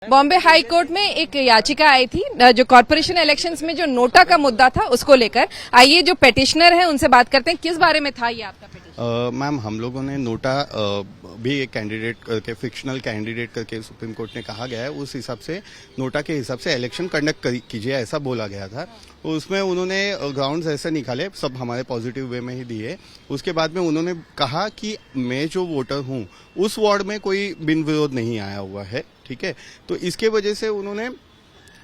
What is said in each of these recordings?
Bombay high court में एक याचिका आई थी जो कॉर्पोरेशन इलेक्शंस में जो नोटा का मुद्दा था उसको लेकर। आइए जो पेटिशनर हैं उनसे बात करते हैं, किस बारे में था ये आपका पेटिशन? मैम, हम लोगों ने नोटा भी एक कैंडिडेट करके, फिक्शनल कैंडिडेट करके सुप्रीम कोर्ट ने कहा गया है, उस हिसाब से नोटा के हिसाब से इलेक्शन कंडक्ट कीजिए, ऐसा बोला गया था। उसमें उन्होंने ग्राउंड्स ऐसे निकाले, सब हमारे पॉजिटिव वे में ही दिए। उसके बाद में उन्होंने कहा कि मैं जो वोटर हूं उस वार्ड में कोई बिन विरोध नहीं आया हुआ है, ठीक है, तो इसके वजह से उन्होंने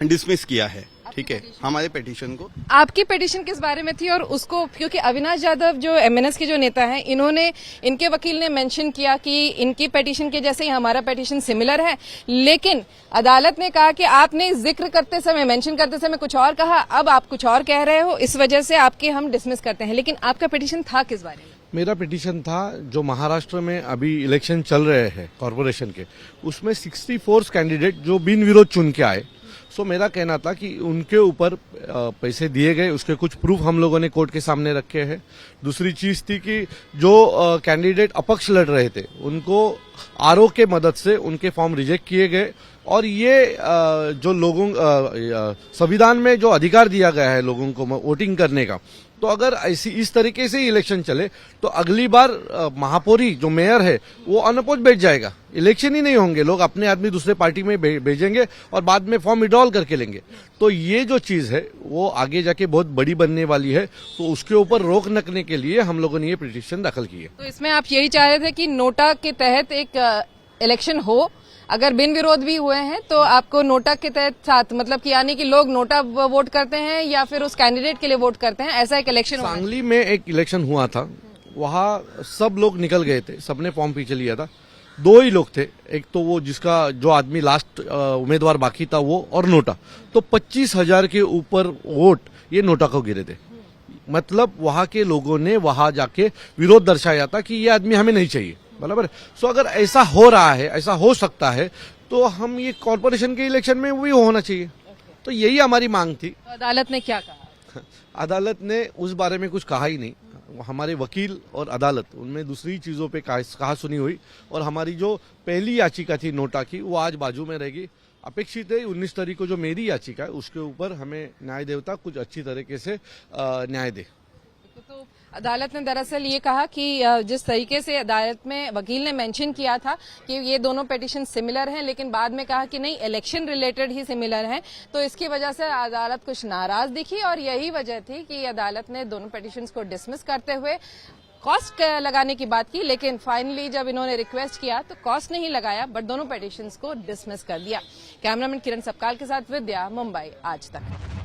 डिसमिस किया है, ठीक है, हमारे पिटीशन को। आपकी पिटीशन किस बारे में थी? और उसको क्योंकि अविनाश यादव जो एमएनएस के जो नेता हैं, इनके वकील ने मेंशन किया कि इनकी पिटीशन के जैसे ही हमारा पिटीशन सिमिलर है, लेकिन अदालत ने कहा कि आपने जिक्र करते समय, मेंशन करते समय कुछ और कहा, अब आप कुछ और कह रहे हो, इस वजह से आपके हम डिसमिस करते हैं। लेकिन आपका पिटीशन था किस बारे में? मेरा पिटीशन था जो महाराष्ट्र में अभी इलेक्शन चल रहे हैं कॉर्पोरेशन के, उसमें 64 कैंडिडेट जो बिन विरोध चुन के आए। सो मेरा कहना था कि उनके ऊपर पैसे दिए गए, उसके कुछ प्रूफ हम लोगों ने कोर्ट के सामने रखे हैं। दूसरी चीज थी कि जो कैंडिडेट अपक्ष लड़ रहे थे उनको आरओ के मदद से उनके फॉर्म रिजेक्ट किए गए। और ये जो लोगों संविधान में जो अधिकार दिया गया है लोगों को वोटिंग करने का, तो अगर ऐसी इस तरीके से ही इलेक्शन चले तो अगली बार महापौरी जो मेयर है वो अनअपोज बैठ जाएगा, इलेक्शन ही नहीं होंगे, लोग अपने आदमी दूसरे पार्टी में भेजेंगे और बाद में फॉर्म विड्रॉल करके लेंगे। तो ये जो चीज है वो आगे जाके बहुत बड़ी बनने वाली है, तो उसके ऊपर रोक लगने के लिए हम लोगों ने ये पिटीशन दाखिल की है। तो इसमें आप यही चाह रहे थे कि नोटा के तहत एक इलेक्शन हो, अगर बिन विरोध भी हुए हैं तो आपको नोटा के तहत साथ, मतलब कि यानी कि लोग नोटा वोट करते हैं या फिर उस कैंडिडेट के लिए वोट करते हैं, ऐसा एक इलेक्शन हुआ? सांगली में एक इलेक्शन हुआ था, वहां सब लोग निकल गए थे, सबने फॉर्म पीछे लिया था। दो ही लोग थे, एक तो वो जिसका जो आदमी लास्ट उम्मीदवार बाकी था वो, और नोटा। तो 25,000 के ऊपर वोट ये नोटा को गिरे थे। मतलब वहां के लोगों ने वहां जाके विरोध दर्शाया था कि ये आदमी हमें नहीं चाहिए, बराबर। सो अगर ऐसा हो रहा है, ऐसा हो सकता है, तो हम ये कॉर्पोरेशन के इलेक्शन में भी होना चाहिए। तो यही हमारी मांग थी। तो अदालत ने क्या कहा? अदालत ने उस बारे में कुछ कहा ही नहीं। हमारे वकील और अदालत, उनमें दूसरी चीजों पे कहा सुनी हुई, और हमारी जो पहली याचिका थी नोटा की वो आज बाजू में रहेगी। अपेक्षित है 19 तारीख को जो मेरी याचिका है उसके ऊपर हमें न्याय देवता कुछ अच्छी तरीके से न्याय दे। तो अदालत ने दरअसल ये कहा कि जिस तरीके से अदालत में वकील ने मेंशन किया था कि ये दोनों पिटीशन सिमिलर हैं, लेकिन बाद में कहा कि नहीं, इलेक्शन रिलेटेड ही सिमिलर हैं, तो इसकी वजह से अदालत कुछ नाराज दिखी और यही वजह थी कि अदालत ने दोनों पिटीशंस को डिसमिस करते हुए कॉस्ट लगाने की बात की। लेकिन फाइनली जब इन्होंने रिक्वेस्ट किया तो कॉस्ट नहीं लगाया, बट दोनों पिटीशंस को डिसमिस कर दिया। कैमरामैन किरण सपकाल के साथ विद्या, मुंबई आज तक।